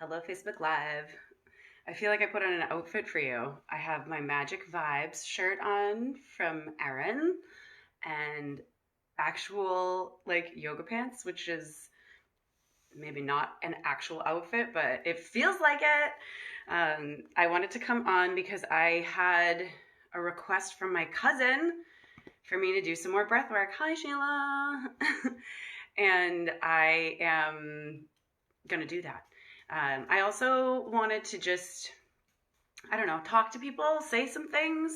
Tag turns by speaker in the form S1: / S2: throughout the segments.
S1: Hello, Facebook Live. I feel like I put on an outfit for you. I have my Magic Vibes shirt on from Erin and actual like yoga pants, which is maybe not an actual outfit, but it feels like it. I wanted to come on because I had a request from my cousin for me to do some more breath work. Hi, Sheila. And I am going to do that. I also wanted to just, I don't know, talk to people, say some things.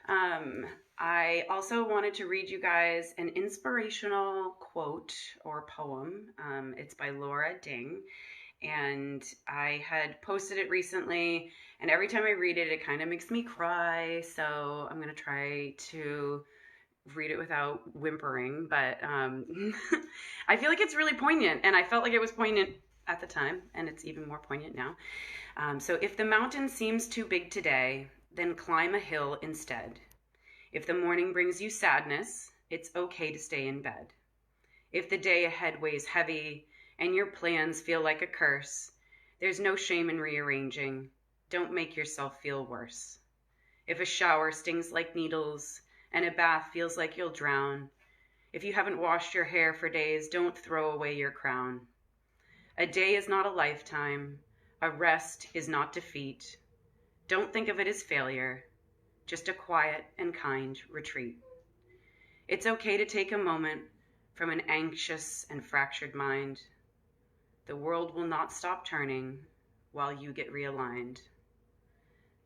S1: I also wanted to read you guys an inspirational quote or poem. It's by Laura Ding, and I had posted it recently, and every time I read it, it kind of makes me cry. So I'm going to try to read it without whimpering, but I feel like it's really poignant, and I felt like it was poignant at the time, and it's even more poignant now. So if the mountain seems too big today, then climb a hill instead. If the morning brings you sadness, it's okay to stay in bed. If the day ahead weighs heavy and your plans feel like a curse, there's no shame in rearranging. Don't make yourself feel worse. If a shower stings like needles and a bath feels like you'll drown, if you haven't washed your hair for days, don't throw away your crown. A day is not a lifetime. A rest is not defeat. Don't think of it as failure, just a quiet and kind retreat. It's okay to take a moment from an anxious and fractured mind. The world will not stop turning while you get realigned.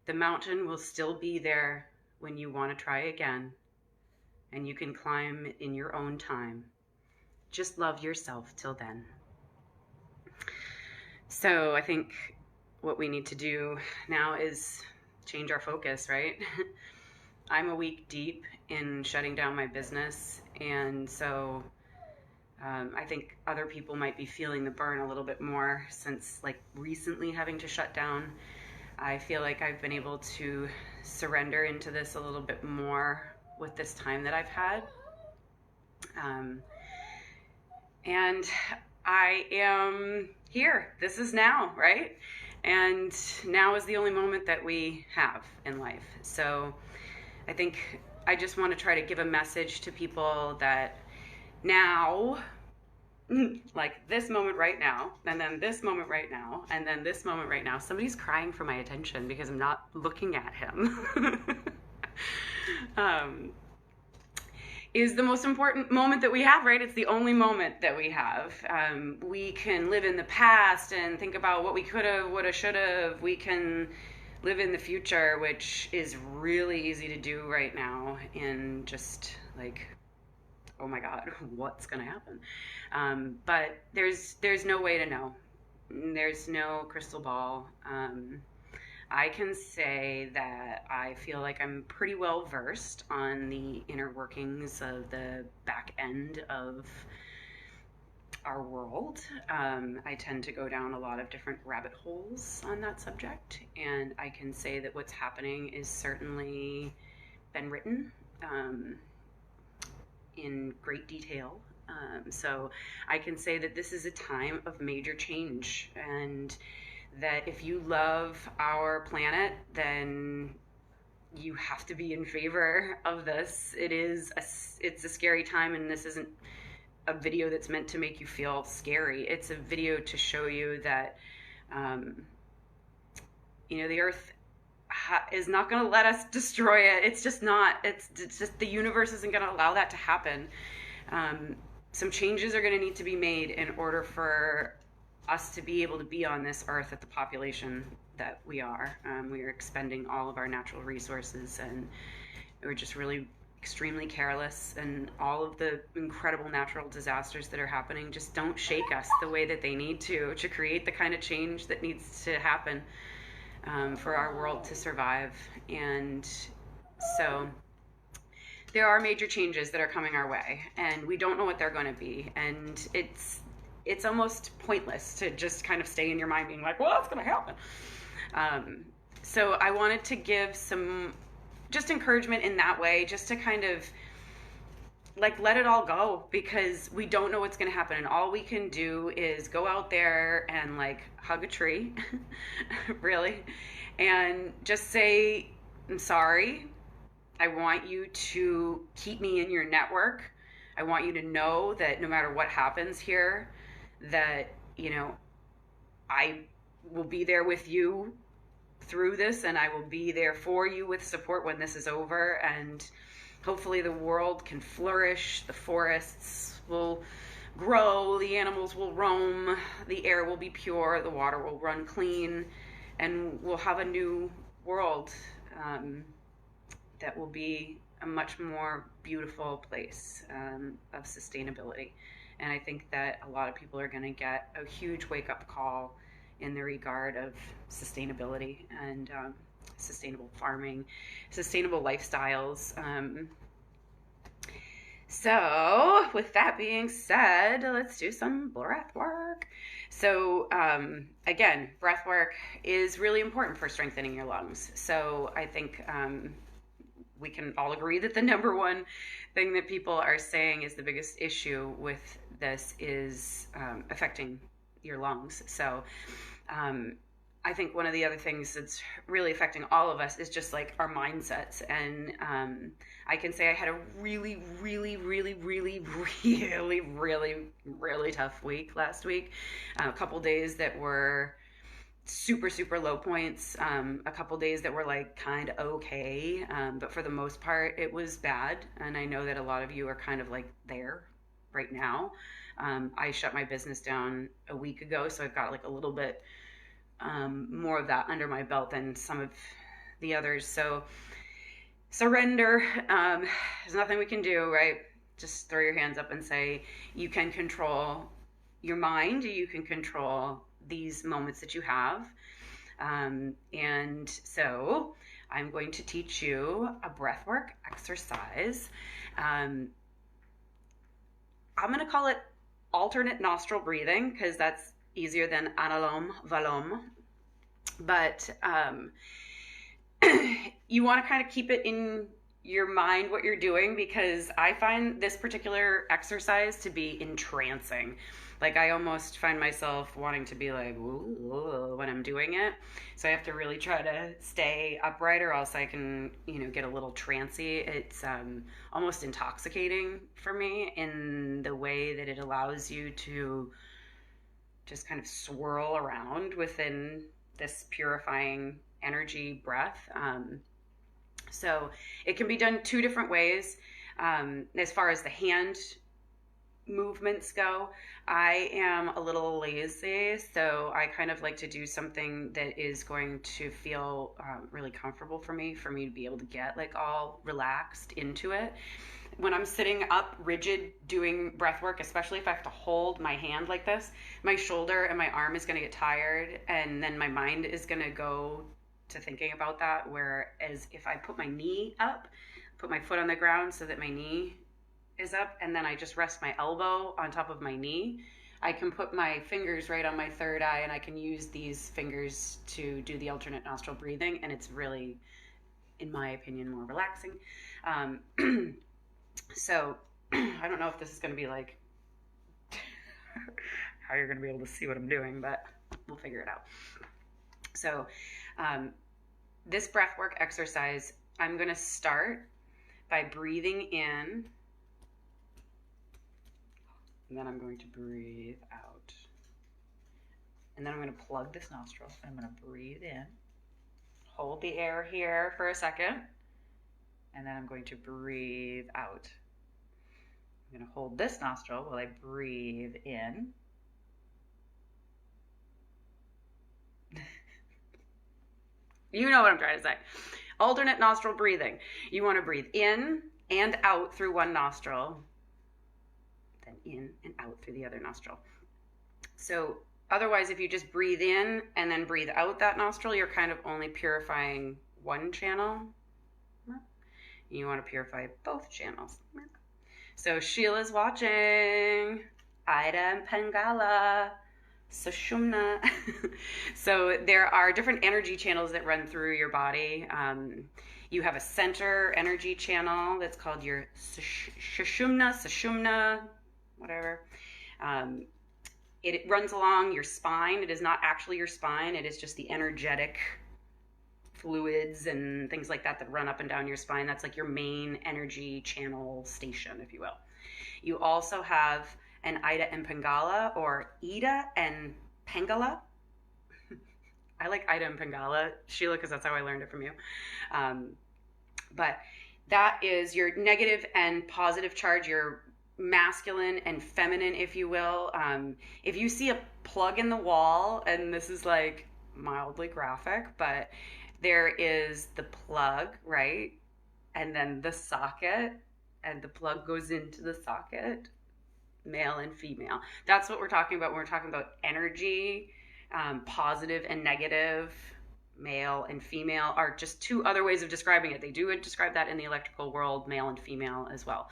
S1: The mountain will still be there when you want to try again, and you can climb in your own time. Just love yourself till then. So I think what we need to do now is change our focus, right? I'm a week deep in shutting down my business, and so I think other people might be feeling the burn a little bit more since like recently having to shut down. I feel like I've been able to surrender into this a little bit more with this time that I've had. And I am here. This is now, right? And now is the only moment that we have in life. So I think I just want to try to give a message to people that now, like this moment right now, and then this moment right now, and then this moment right now, somebody's crying for my attention because I'm not looking at him. Is the most important moment that we have, right? It's the only moment that we have. We can live in the past and think about what we could have, would have, should have. We can live in the future, which is really easy to do right now in just like, oh my God, what's going to happen? But there's no way to know. There's no crystal ball. I can say that I feel like I'm pretty well versed on the inner workings of the back end of our world. I tend to go down a lot of different rabbit holes on that subject, and I can say that what's happening is certainly been written in great detail. So I can say that this is a time of major change, and that if you love our planet, then you have to be in favor of this. It's a scary time, and this isn't a video that's meant to make you feel scary. It's a video to show you that, the earth is not going to let us destroy it. It's just not. It's just the universe isn't going to allow that to happen. Some changes are going to need to be made in order for us to be able to be on this earth at the population that we are. We are expending all of our natural resources, and we're just really extremely careless, and all of the incredible natural disasters that are happening just don't shake us the way that they need to create the kind of change that needs to happen for our world to survive. And so there are major changes that are coming our way, and we don't know what they're going to be, and it's almost pointless to just kind of stay in your mind being like, well, what's going to happen? So I wanted to give some just encouragement in that way, just to kind of like let it all go, because we don't know what's going to happen, and all we can do is go out there and like hug a tree really, and just say, I'm sorry. I want you to keep me in your network. I want you to know that no matter what happens here, that, you know, I will be there with you through this, and I will be there for you with support when this is over. And hopefully the world can flourish, the forests will grow, the animals will roam, the air will be pure, the water will run clean, and we'll have a new world that will be a much more beautiful place of sustainability. And I think that a lot of people are going to get a huge wake-up call in the regard of sustainability and sustainable farming, sustainable lifestyles. So with that being said, let's do some breath work. So again, breath work is really important for strengthening your lungs. So I think we can all agree that the number one thing that people are saying is the biggest issue with this is affecting your lungs. So I think one of the other things that's really affecting all of us is just like our mindsets. And I can say I had a really, really, really, really, really, really, really tough week last week. A couple days that were super, super low points. A couple days that were like kind of okay. But for the most part, it was bad. And I know that a lot of you are kind of like there right now. I shut my business down a week ago, so I've got like a little bit more of that under my belt than some of the others. So surrender. There's nothing we can do, right? Just throw your hands up and say, you can control your mind. You can control these moments that you have. And so I'm going to teach you a breathwork exercise. I'm going to call it alternate nostril breathing because that's easier than analom valom. But you want to kind of keep it in your mind what you're doing, because I find this particular exercise to be entrancing. Like I almost find myself wanting to be like, ooh, when I'm doing it. So I have to really try to stay upright, or else I can, get a little trancy. It's almost intoxicating for me in the way that it allows you to just kind of swirl around within this purifying energy breath. So it can be done two different ways. As far as the hand movements go, I am a little lazy, so I kind of like to do something that is going to feel really comfortable for me to be able to get like all relaxed into it. When I'm sitting up rigid doing breath work, especially if I have to hold my hand like this, my shoulder and my arm is going to get tired, and then my mind is going to go to thinking about that. Whereas if I put my knee up, put my foot on the ground so that my knee is up, and then I just rest my elbow on top of my knee, I can put my fingers right on my third eye, and I can use these fingers to do the alternate nostril breathing, and it's really, in my opinion, more relaxing. So I don't know if this is going to be like how you're going to be able to see what I'm doing, but we'll figure it out. So this breathwork exercise, I'm going to start by breathing in, and then I'm going to breathe out. And then I'm going to plug this nostril. I'm going to breathe in, hold the air here for a second, and then I'm going to breathe out. I'm going to hold this nostril while I breathe in. You know what I'm trying to say. Alternate nostril breathing. You want to breathe in and out through one nostril, then in and out through the other nostril. So otherwise, if you just breathe in and then breathe out that nostril, you're kind of only purifying one channel. You want to purify both channels. So Sheila's watching. Ida and Pangala. Sushumna. So there are different energy channels that run through your body. You have a center energy channel that's called your sushumna, whatever. It runs along your spine. It is not actually your spine. It is just the energetic fluids and things like that that run up and down your spine. That's like your main energy channel station, if you will. You also have an Ida and Pingala, or Ida and Pingala. I like Ida and Pingala, Sheila, because that's how I learned it from you. But that is your negative and positive charge, your masculine and feminine, if you will. If you see a plug in the wall, and this is like mildly graphic, but there is the plug, right? And then the socket, and the plug goes into the socket, male and female. That's what we're talking about when we're talking about energy. Positive and negative, male and female, are just two other ways of describing it. They do describe that in the electrical world, male and female as well.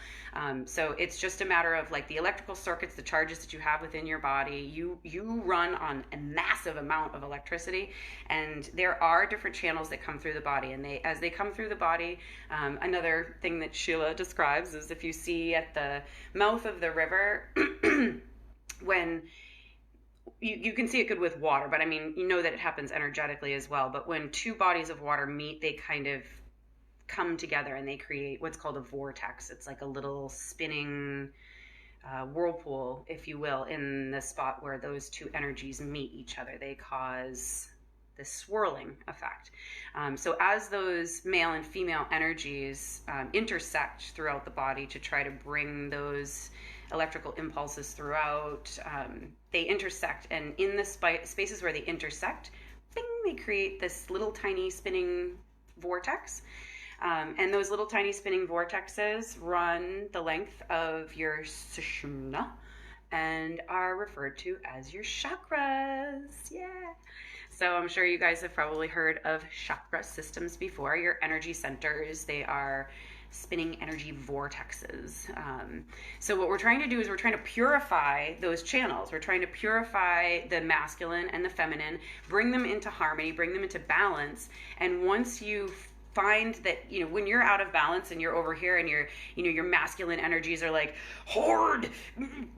S1: So it's just a matter of like the electrical circuits, the charges that you have within your body. You run on a massive amount of electricity, and there are different channels that come through the body. And as they come through the body, another thing that Sheila describes is if you see at the mouth of the river, when you can see it good with water, but I mean, you know that it happens energetically as well. But when two bodies of water meet, they kind of come together and they create what's called a vortex. It's like a little spinning whirlpool, if you will, in the spot where those two energies meet each other. They cause this swirling effect. So as those male and female energies intersect throughout the body to try to bring those electrical impulses throughout, they intersect, and in the spaces where they intersect, bing, they create this little tiny spinning vortex. And those little tiny spinning vortexes run the length of your sushumna and are referred to as your chakras. Yeah. So I'm sure you guys have probably heard of chakra systems before. Your energy centers, they are spinning energy vortexes. So what we're trying to do is we're trying to purify those channels. We're trying to purify the masculine and the feminine, bring them into harmony, bring them into balance. And once you find that, when you're out of balance and you're over here and your masculine energies are like, horde,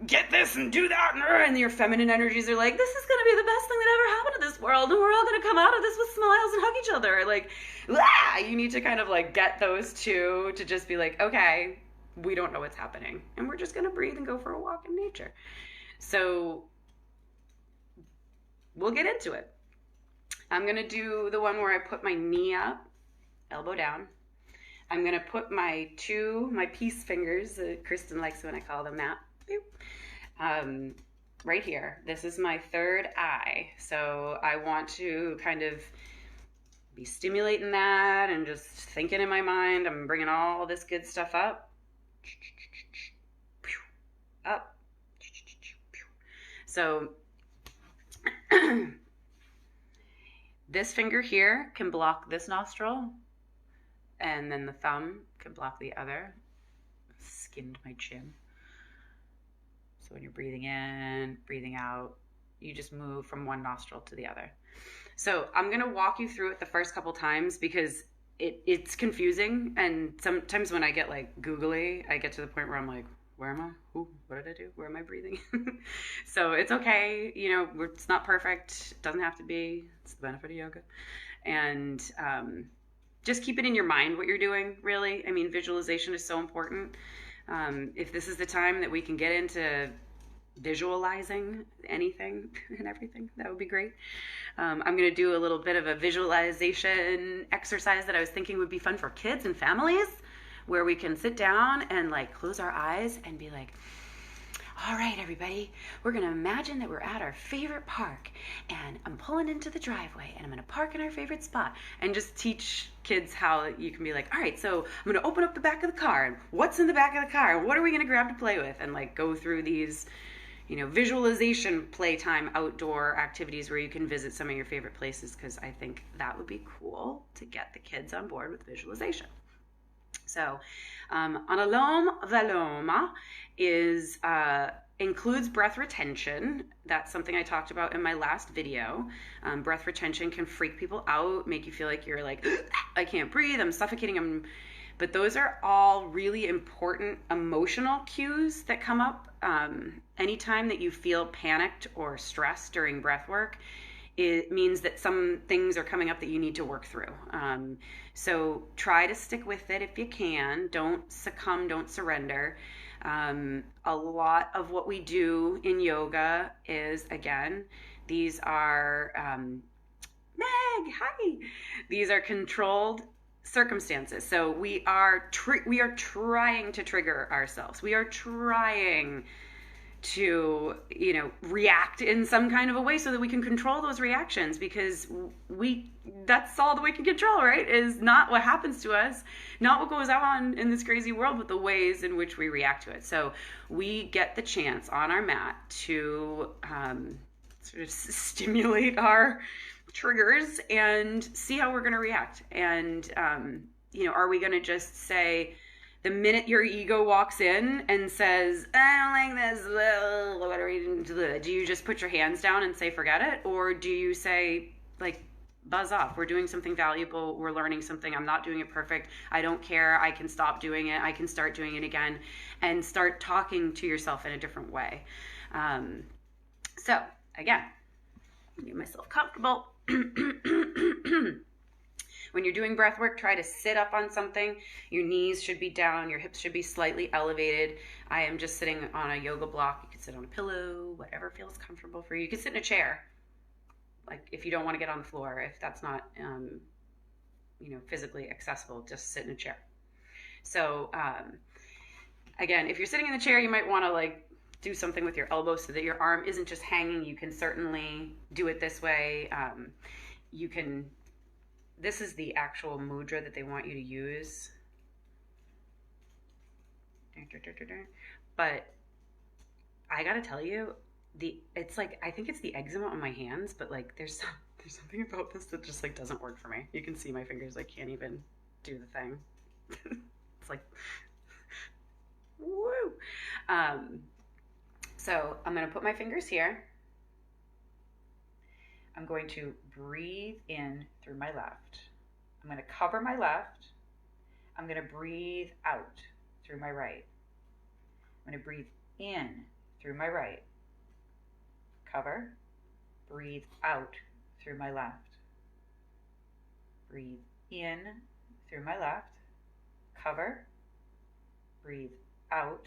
S1: get this and do that, and your feminine energies are like, this is going to be the best thing that ever happened to this world, and we're all going to come out of this with smiles and hug each other. Like, you need to kind of like get those two to just be like, okay, we don't know what's happening, and we're just going to breathe and go for a walk in nature. So we'll get into it. I'm going to do the one where I put my knee up, elbow down. I'm going to put my peace fingers, Kristen likes when I call them that, right here. This is my third eye. So I want to kind of be stimulating that and just thinking in my mind. I'm bringing all this good stuff up. Up. So this finger here can block this nostril, and then the thumb can block the other. Skinned my chin. So when you're breathing in, breathing out, you just move from one nostril to the other. So I'm going to walk you through it the first couple times because it's confusing. And sometimes when I get like googly, I get to the point where I'm like, where am I? Ooh, what did I do? Where am I breathing? So it's okay. It's not perfect. It doesn't have to be. It's the benefit of yoga. And just keep it in your mind what you're doing, really. I mean, visualization is so important. If this is the time that we can get into visualizing anything and everything, that would be great. I'm going to do a little bit of a visualization exercise that I was thinking would be fun for kids and families, where we can sit down and like close our eyes and be like, all right, everybody, we're going to imagine that we're at our favorite park, and I'm pulling into the driveway, and I'm going to park in our favorite spot, and just teach kids how you can be like, all right, so I'm going to open up the back of the car, and what's in the back of the car, and what are we going to grab to play with, and like go through these, visualization playtime outdoor activities where you can visit some of your favorite places, because I think that would be cool to get the kids on board with visualization. So Analom Viloma is includes breath retention. That's something I talked about in my last video. Breath retention can freak people out, make you feel like you're like, I can't breathe, I'm suffocating, but those are all really important emotional cues that come up anytime that you feel panicked or stressed during breath work. It means that some things are coming up that you need to work through. So try to stick with it if you can. Don't succumb, don't surrender. A lot of what we do in yoga is, again, these are, Meg, hi. These are controlled circumstances. So we are trying to trigger ourselves. We are trying to, react in some kind of a way so that we can control those reactions, because that's all that we can control, right? Is not what happens to us, not what goes on in this crazy world, but the ways in which we react to it. So we get the chance on our mat to sort of stimulate our triggers and see how we're going to react. And, are we going to just say, the minute your ego walks in and says, I don't like this, what are we doing? Do you just put your hands down and say, forget it? Or do you say, like, buzz off, we're doing something valuable, we're learning something, I'm not doing it perfect, I don't care, I can stop doing it, I can start doing it again, and start talking to yourself in a different way. So, again, get myself comfortable. When you're doing breath work, try to sit up on something. Your knees should be down. Your hips should be slightly elevated. I am just sitting on a yoga block. You can sit on a pillow, whatever feels comfortable for you. You can sit in a chair, like if you don't want to get on the floor, if that's not, physically accessible, just sit in a chair. So, again, if you're sitting in the chair, you might want to do something with your elbow so that your arm isn't just hanging. You can certainly do it this way. This is the actual mudra that they want you to use. But I gotta tell you, it's like, I think it's the eczema on my hands, but there's something about this that just doesn't work for me. You can see my fingers, I can't even do the thing. It's like, woo! So I'm gonna put my fingers here. I'm going to breathe in through my left. I'm going to cover my left. I'm going to breathe out through my right. I'm going to breathe in through my right. Cover. Breathe out through my left. Breathe in through my left. Cover. Breathe out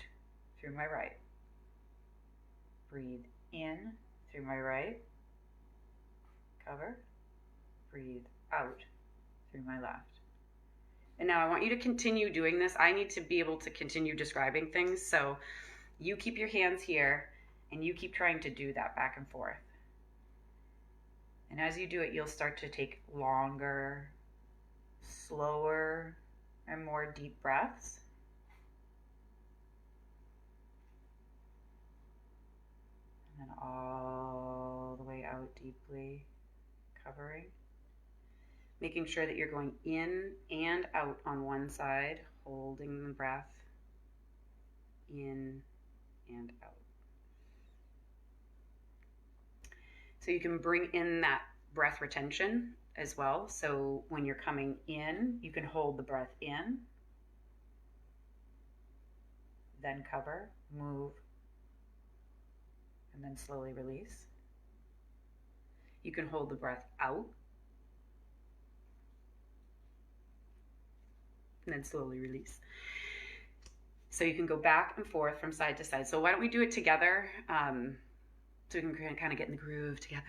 S1: through my right. Breathe in through my right. Cover, breathe out through my left. And now I want you to continue doing this. I need to be able to continue describing things, so you keep your hands here and you keep trying to do that back and forth. And as you do it, you'll start to take longer, slower, and more deep breaths. And then all the way out deeply. Covering, making sure that you're going in and out on one side, holding the breath in and out. So you can bring in that breath retention as well. So when you're coming in, you can hold the breath in, then cover, move, and then slowly release. You can hold the breath out and then slowly release. So you can go back and forth from side to side. So why don't we do it together, so we can kind of get in the groove together.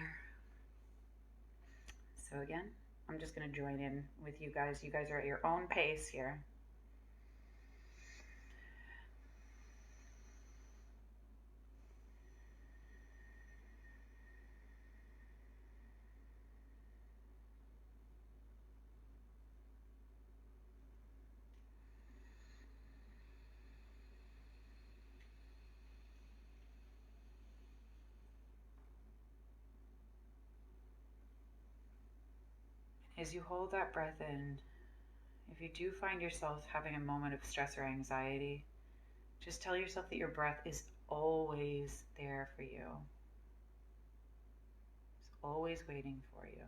S1: So again, I'm just going to join in with you guys. You guys are at your own pace here. As you hold that breath in, if you do find yourself having a moment of stress or anxiety, just tell yourself that your breath is always there for you. It's always waiting for you.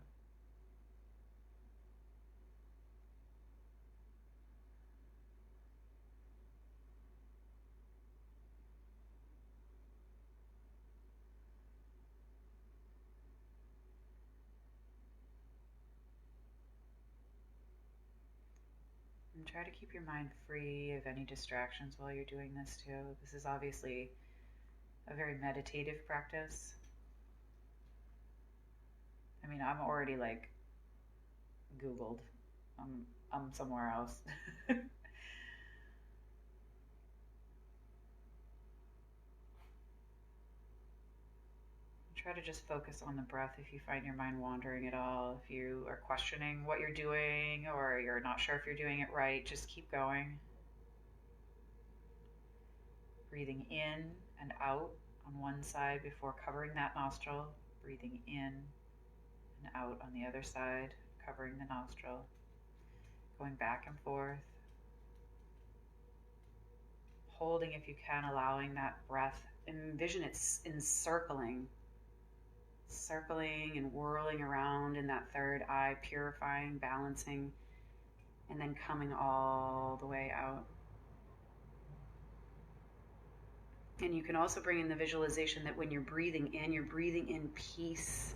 S1: And try to keep your mind free of any distractions while you're doing this too. This is obviously a very meditative practice. I mean, I'm already like Googled. I'm somewhere else. Try to just focus on the breath if you find your mind wandering at all. If you are questioning what you're doing or you're not sure if you're doing it right, just keep going. Breathing in and out on one side before covering that nostril. Breathing in and out on the other side, covering the nostril. Going back and forth. Holding if you can, allowing that breath. Envision it encircling and whirling around in that third eye, purifying, balancing, and then coming all the way out. And you can also bring in the visualization that when you're breathing in peace,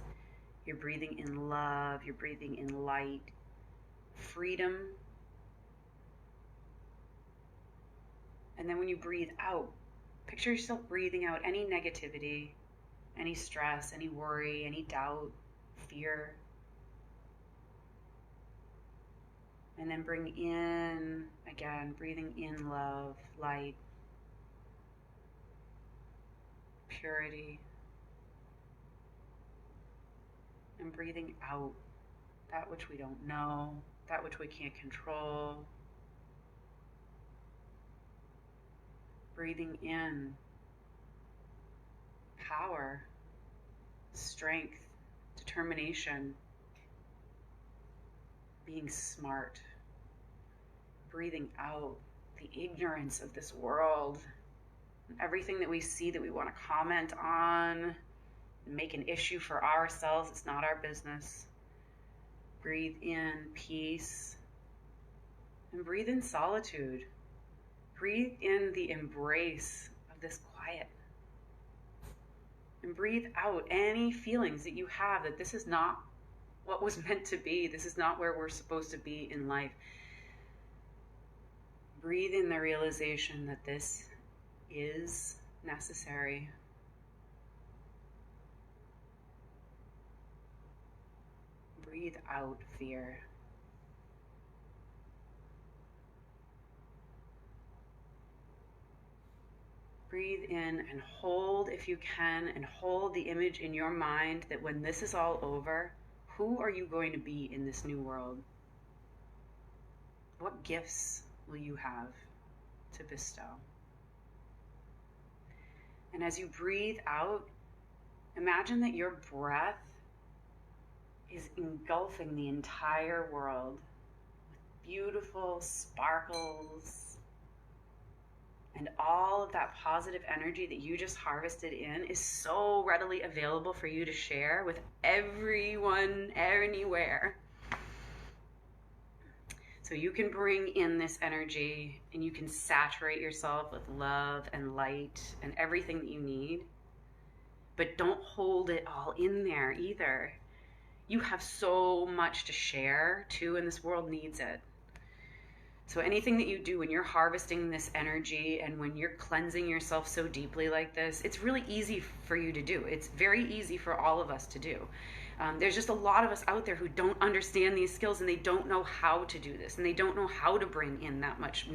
S1: you're breathing in love, you're breathing in light, freedom. And then when you breathe out, picture yourself breathing out any negativity, any stress, any worry, any doubt, fear. And then bring in, again, breathing in love, light, purity. And breathing out that which we don't know, that which we can't control. Breathing in power, strength, determination, being smart. Breathing out the ignorance of this world, everything that we see that we want to comment on, make an issue for ourselves. It's not our business. Breathe in peace and breathe in solitude. Breathe in the embrace of this quiet. And breathe out any feelings that you have that this is not what was meant to be. This is not where we're supposed to be in life. Breathe in the realization that this is necessary. Breathe out fear. Breathe in and hold, if you can, and hold the image in your mind that when this is all over, who are you going to be in this new world? What gifts will you have to bestow? And as you breathe out, imagine that your breath is engulfing the entire world with beautiful sparkles and all of that positive energy that you just harvested in is so readily available for you to share with everyone, anywhere. So you can bring in this energy and you can saturate yourself with love and light and everything that you need. But don't hold it all in there either. You have so much to share too, and this world needs it. So anything that you do when you're harvesting this energy and when you're cleansing yourself so deeply like this, it's really easy for you to do. It's very easy for all of us to do. There's just a lot of us out there who don't understand these skills and they don't know how to do this and they don't know how to bring in that much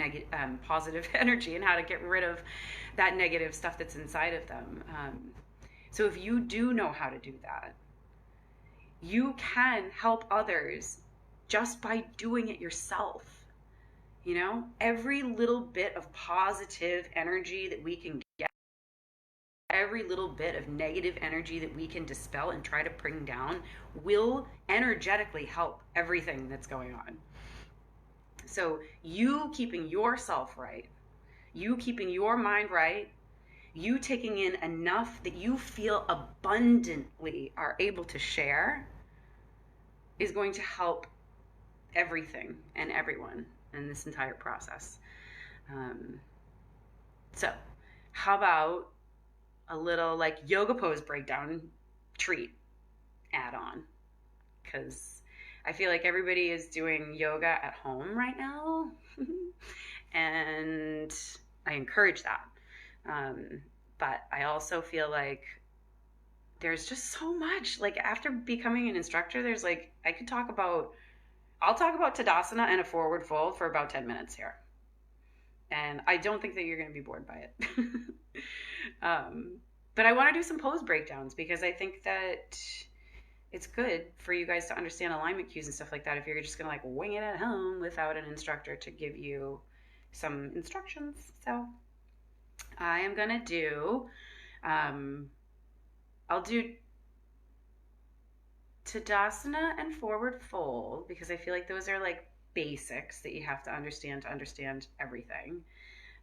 S1: positive energy and how to get rid of that negative stuff that's inside of them. So if you do know how to do that, you can help others just by doing it yourself. You know, every little bit of positive energy that we can get, every little bit of negative energy that we can dispel and try to bring down will energetically help everything that's going on. So you keeping yourself right, you keeping your mind right, you taking in enough that you feel abundantly are able to share is going to help everything and everyone in this entire process. Um, so, how about a little like yoga pose breakdown treat add on? Because I feel like everybody is doing yoga at home right now. And I encourage that. But I also feel like there's just so much. Like after becoming an instructor, there's like, I'll talk about Tadasana and a forward fold for about 10 minutes here. And I don't think that you're going to be bored by it. But I want to do some pose breakdowns because I think that it's good for you guys to understand alignment cues and stuff like that if you're just going to like wing it at home without an instructor to give you some instructions. So I am going to do, I'll do Tadasana and forward fold because I feel like those are like basics that you have to understand everything.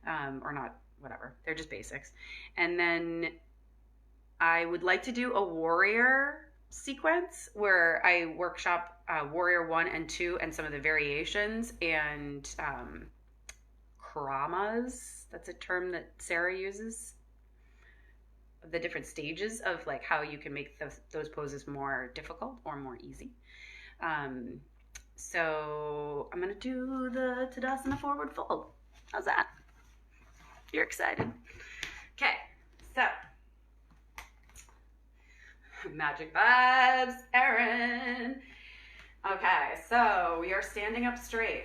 S1: Or not, whatever. They're just basics. And then I would like to do a warrior sequence where I workshop warrior 1 and 2 and some of the variations and kramas. That's a term that Sarah uses. The different stages of like how you can make those poses more difficult or more easy. So I'm going to do the Tadasana forward fold. How's that? You're excited? Okay, so magic vibes, Erin. Okay, so we are standing up straight.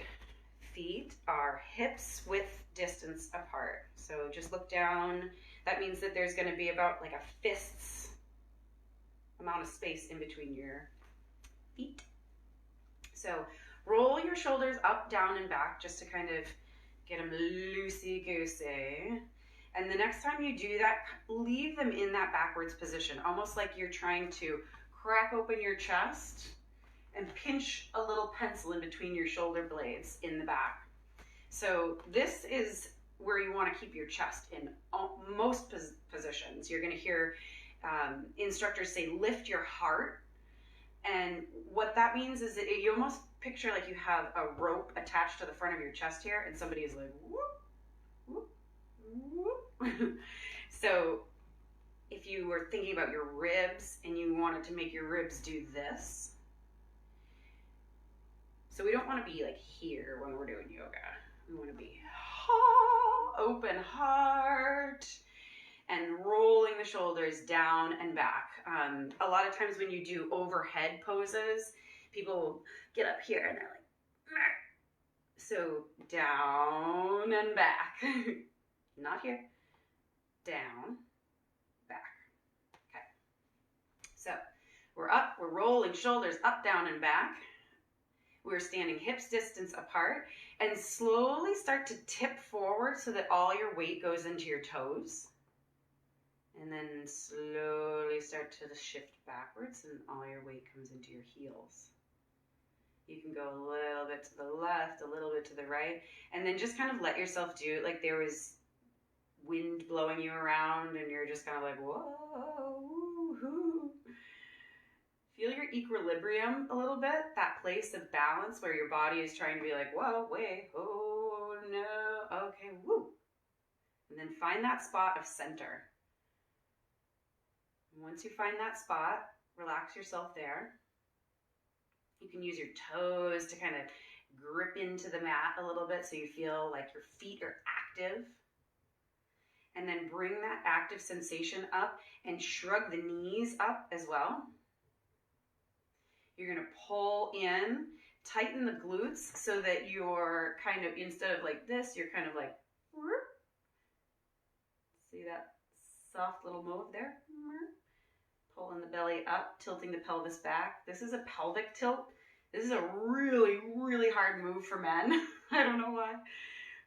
S1: Feet are hips width distance apart. So just look down. That means that there's going to be about like a fist's amount of space in between your feet. So roll your shoulders up, down, and back just to kind of get them loosey-goosey. And the next time you do that, leave them in that backwards position, almost like you're trying to crack open your chest and pinch a little pencil in between your shoulder blades in the back. So this is where you want to keep your chest in most positions. You're going to hear instructors say, lift your heart. And what that means is that you almost picture like you have a rope attached to the front of your chest here, and somebody is like, whoop, whoop, whoop. So if you were thinking about your ribs and you wanted to make your ribs do this, so we don't want to be like here when we're doing yoga. We want to be open heart and rolling the shoulders down and back. A lot of times when you do overhead poses, people get up here and they're like, meh. So down and back. Not here. Down, back. Okay. So we're up, we're rolling shoulders up, down, and back. We're standing hips distance apart and slowly start to tip forward so that all your weight goes into your toes. And then slowly start to shift backwards and all your weight comes into your heels. You can go a little bit to the left, a little bit to the right, and then just kind of let yourself do it like there was wind blowing you around and you're just kind of like, whoa, woo-hoo. Feel your equilibrium a little bit, that place of balance where your body is trying to be like, whoa, wait, oh, no, okay, woo. And then find that spot of center. And once you find that spot, relax yourself there. You can use your toes to kind of grip into the mat a little bit so you feel like your feet are active. And then bring that active sensation up and shrug the knees up as well. You're going to pull in, tighten the glutes so that you're kind of, instead of like this, you're kind of like, see that soft little move there? Pulling the belly up, tilting the pelvis back. This is a pelvic tilt. This is a really, really hard move for men. I don't know why.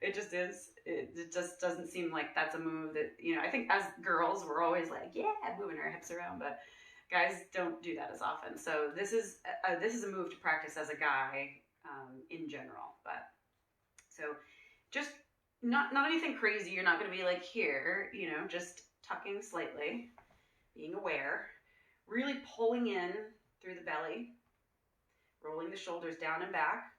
S1: It just is. It just doesn't seem like that's a move that, I think as girls, we're always like, yeah, moving our hips around, but guys don't do that as often. So this is a move to practice as a guy in general. But so just not anything crazy. You're not going to be like here, just tucking slightly, being aware, really pulling in through the belly, rolling the shoulders down and back.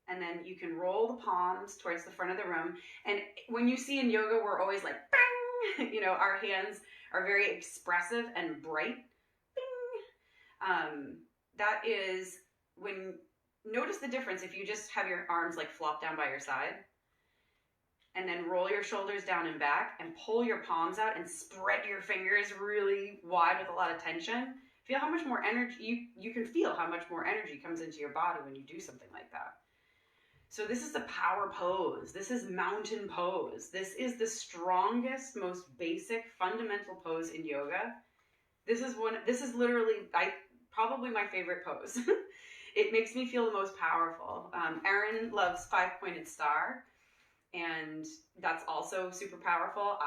S1: And then you can roll the palms towards the front of the room. And when you see in yoga, we're always like, bang! You know, our hands are very expressive and bright. Bing! That is when, notice the difference if you just have your arms like flop down by your side and then roll your shoulders down and back and pull your palms out and spread your fingers really wide with a lot of tension. Feel how much more energy, you can feel how much more energy comes into your body when you do something like that. So this is a power pose. This is mountain pose. This is the strongest, most basic, fundamental pose in yoga. This is literally, probably my favorite pose. It makes me feel the most powerful. Erin loves 5-pointed star, and that's also super powerful.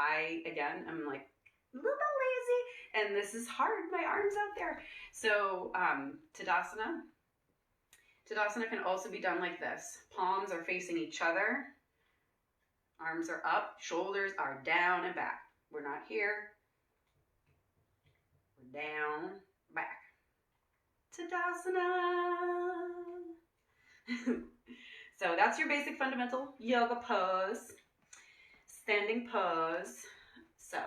S1: Again, I'm like a little bit lazy, and this is hard. My arm's out there. So Tadasana. Tadasana can also be done like this. Palms are facing each other. Arms are up. Shoulders are down and back. We're not here. We're down, back. Tadasana. So that's your basic fundamental yoga pose. Standing pose. So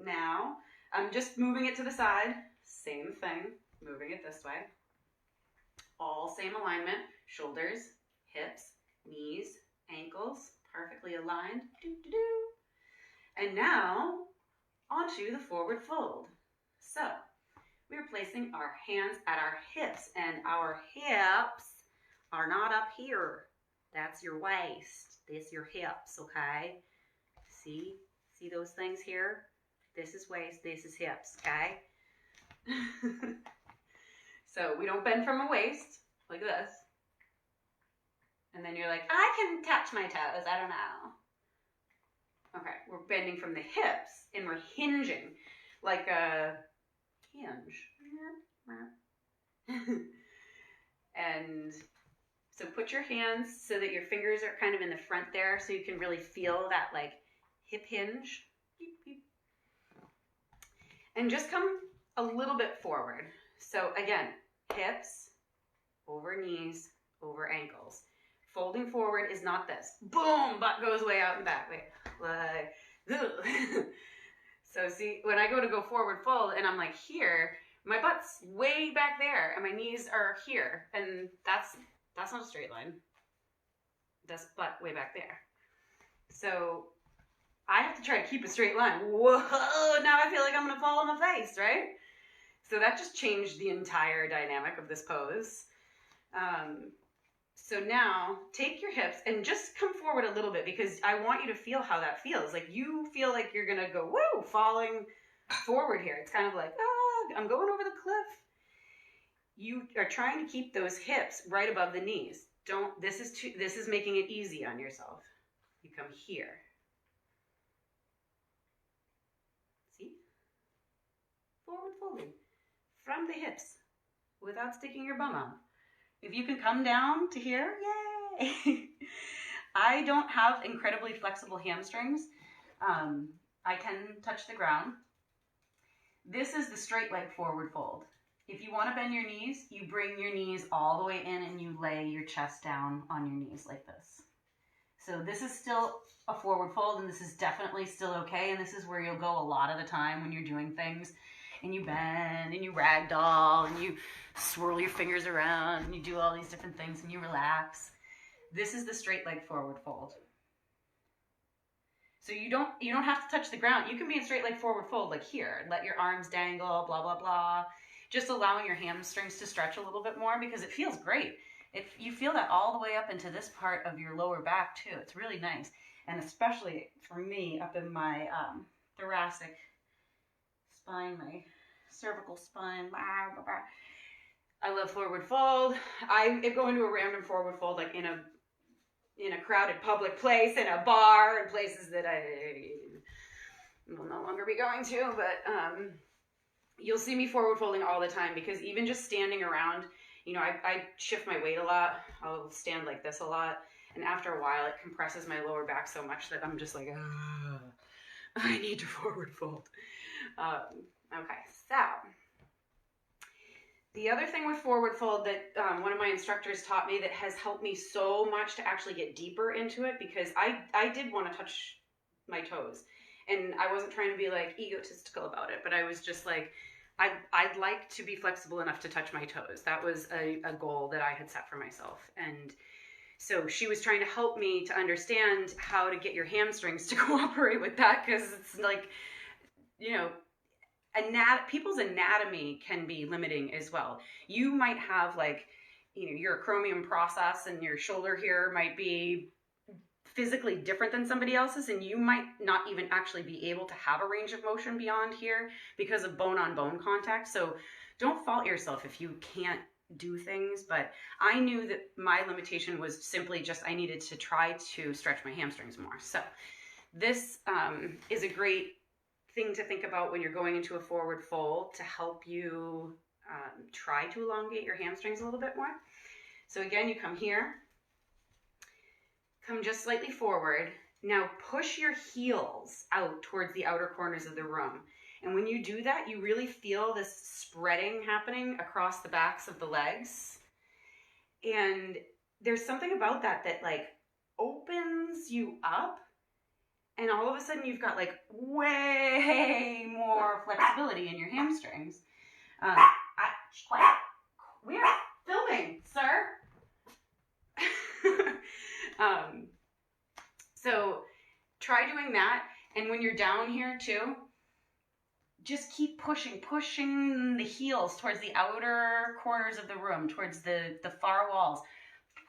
S1: now I'm just moving it to the side. Same thing. Moving it this way. All same alignment, shoulders, hips, knees, ankles, perfectly aligned. Doo, doo, doo. And now, onto the forward fold. So, we're placing our hands at our hips, and our hips are not up here. That's your waist. This your hips, okay? See those things here? This is waist, this is hips, okay? So we don't bend from a waist, like this. And then you're like, I can touch my toes, I don't know. Okay, we're bending from the hips, and we're hinging, like a hinge. And so put your hands so that your fingers are kind of in the front there, so you can really feel that like hip hinge. And just come a little bit forward. So again, hips, over knees, over ankles. Folding forward is not this. Boom, butt goes way out and back. Wait, like, so see, when I go to go forward fold and I'm like here, my butt's way back there and my knees are here. And that's not a straight line. That's butt way back there. So I have to try to keep a straight line. Whoa, now I feel like I'm gonna fall on the face, right? So that just changed the entire dynamic of this pose. So now take your hips and just come forward a little bit, because I want you to feel how that feels. Like you feel like you're gonna go, woo, falling forward here. It's kind of like, I'm going over the cliff. You are trying to keep those hips right above the knees. This is making it easy on yourself. You come here. See? Forward folding from the hips without sticking your bum out. If you can come down to here, yay! I don't have incredibly flexible hamstrings. I can touch the ground. This is the straight leg forward fold. If you want to bend your knees, you bring your knees all the way in and you lay your chest down on your knees like this. So this is still a forward fold, and this is definitely still okay, and this is where you'll go a lot of the time when you're doing things. And you bend, and you ragdoll, and you swirl your fingers around, and you do all these different things, and you relax. This is the straight leg forward fold. So you don't have to touch the ground. You can be in straight leg forward fold like here. Let your arms dangle, blah, blah, blah. Just allowing your hamstrings to stretch a little bit more, because it feels great. You feel that all the way up into this part of your lower back too. It's really nice. And especially for me up in my thoracic spine, my cervical spine. I love forward fold. I go into a random forward fold like in a crowded public place, in a bar, in places that I will no longer be going to, but you'll see me forward folding all the time, because even just standing around, you know, I shift my weight a lot. I'll stand like this a lot, and after a while it compresses my lower back so much that I'm just like, I need to forward fold. Okay, so the other thing with forward fold that one of my instructors taught me that has helped me so much to actually get deeper into it, because I did want to touch my toes, and I wasn't trying to be like egotistical about it, but I was just like, I'd like to be flexible enough to touch my toes. That was a goal that I had set for myself. And so she was trying to help me to understand how to get your hamstrings to cooperate with that, because it's like, you know, people's anatomy can be limiting as well. You might have like, you know, your acromion process and your shoulder here might be physically different than somebody else's, and you might not even actually be able to have a range of motion beyond here because of bone on bone contact. So don't fault yourself if you can't do things, but I knew that my limitation was simply just I needed to try to stretch my hamstrings more. So this is a great thing to think about when you're going into a forward fold to help you try to elongate your hamstrings a little bit more. So again, you come here, come just slightly forward. Now push your heels out towards the outer corners of the room. And when you do that, you really feel this spreading happening across the backs of the legs. And there's something about that that like opens you up. And all of a sudden you've got like way more flexibility in your hamstrings. We are filming, sir. So try doing that. And when you're down here too, just keep pushing the heels towards the outer corners of the room, towards the far walls.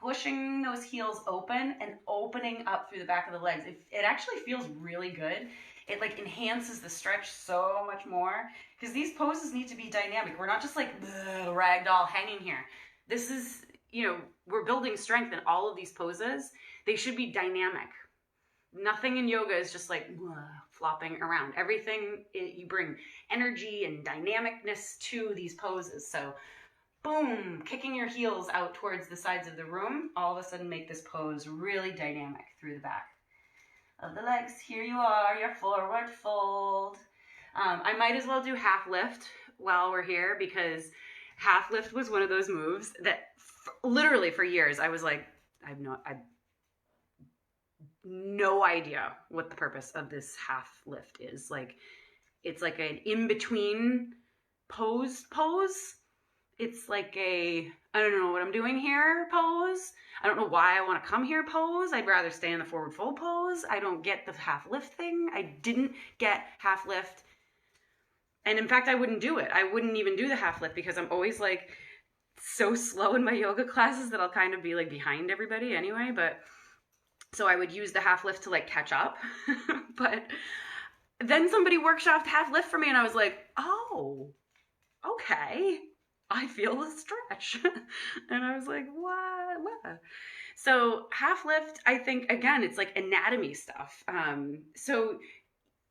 S1: Pushing those heels open and opening up through the back of the legs. It actually feels really good. It like enhances the stretch so much more, because these poses need to be dynamic. We're not just like ragdoll hanging here. This is, you know, we're building strength in all of these poses. They should be dynamic. Nothing in yoga is just like flopping around. Everything, you bring energy and dynamicness to these poses. So boom, kicking your heels out towards the sides of the room, all of a sudden make this pose really dynamic through the back of the legs. Here you are, your forward fold. I might as well do half lift while we're here, because half lift was one of those moves that literally for years I was like, I've no idea what the purpose of this half lift is. Like, it's like an in-between pose. It's like a, I don't know what I'm doing here pose. I don't know why I want to come here pose. I'd rather stay in the forward fold pose. I don't get the half lift thing. I didn't get half lift. And in fact, I wouldn't do it. I wouldn't even do the half lift, because I'm always like so slow in my yoga classes that I'll kind of be like behind everybody anyway. But so I would use the half lift to like catch up. But then somebody workshopped half lift for me and I was like, oh, okay. I feel the stretch. And I was like, what? So half lift, I think, again, it's like anatomy stuff. So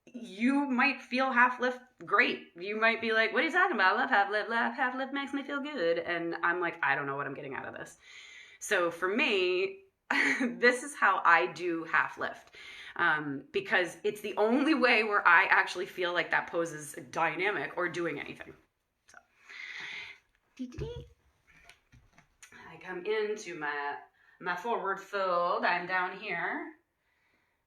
S1: you might feel half lift great. You might be like, what are you talking about? I love half lift. Half lift makes me feel good. And I'm like, I don't know what I'm getting out of this. So for me, this is how I do half lift. Because it's the only way where I actually feel like that pose is dynamic or doing anything. I come into my forward fold. I'm down here.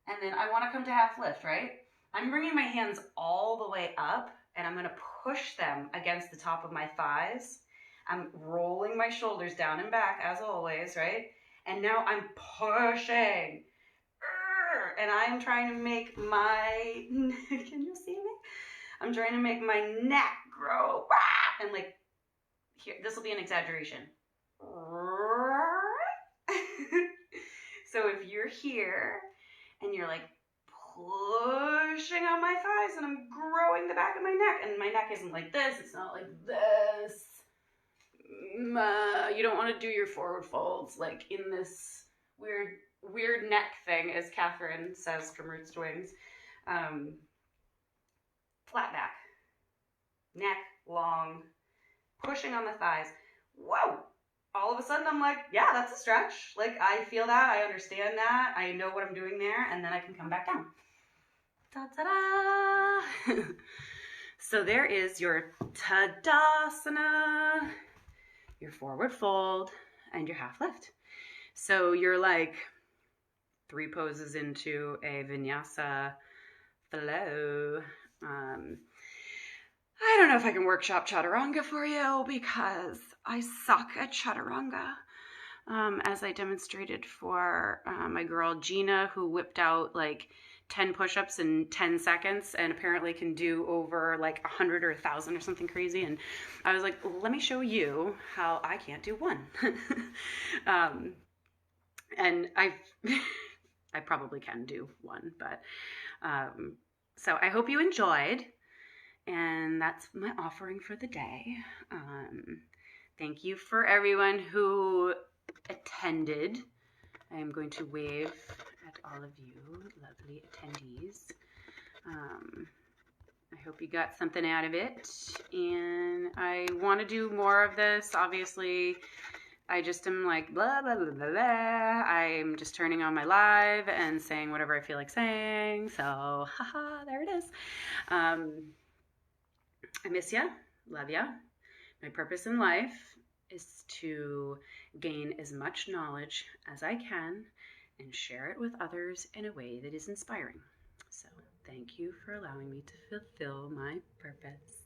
S1: And then I want to come to half lift, right? I'm bringing my hands all the way up, and I'm going to push them against the top of my thighs. I'm rolling my shoulders down and back, as always, right? And now I'm pushing. And I'm trying to make my, can you see me? I'm trying to make my neck grow. And like, here, this will be an exaggeration. So if you're here and you're like pushing on my thighs and I'm growing the back of my neck, and my neck isn't like this, it's not like this. You don't want to do your forward folds like in this weird neck thing, as Catherine says from Roots to Wings. Flat back, neck long, pushing on the thighs. Whoa! All of a sudden I'm like, yeah, that's a stretch. Like, I feel that, I understand that, I know what I'm doing there, and then I can come back down. Ta-da! So there is your Tadasana, your forward fold, and your half lift. So you're like 3 poses into a vinyasa flow. I don't know if I can workshop chaturanga for you because I suck at chaturanga. As I demonstrated for my girl Gina, who whipped out like 10 push-ups in 10 seconds and apparently can do over like 100 or 1,000 or something crazy. And I was like, let me show you how I can't do one. And I probably can do one, but so I hope you enjoyed. And that's my offering for the day. Thank you for everyone who attended. I am going to wave at all of you lovely attendees. I hope you got something out of it. And I want to do more of this. Obviously, I just am like blah, blah, blah, blah, blah. I'm just turning on my live and saying whatever I feel like saying. So, haha, there it is. I miss ya, love ya. My purpose in life is to gain as much knowledge as I can and share it with others in a way that is inspiring. So thank you for allowing me to fulfill my purpose.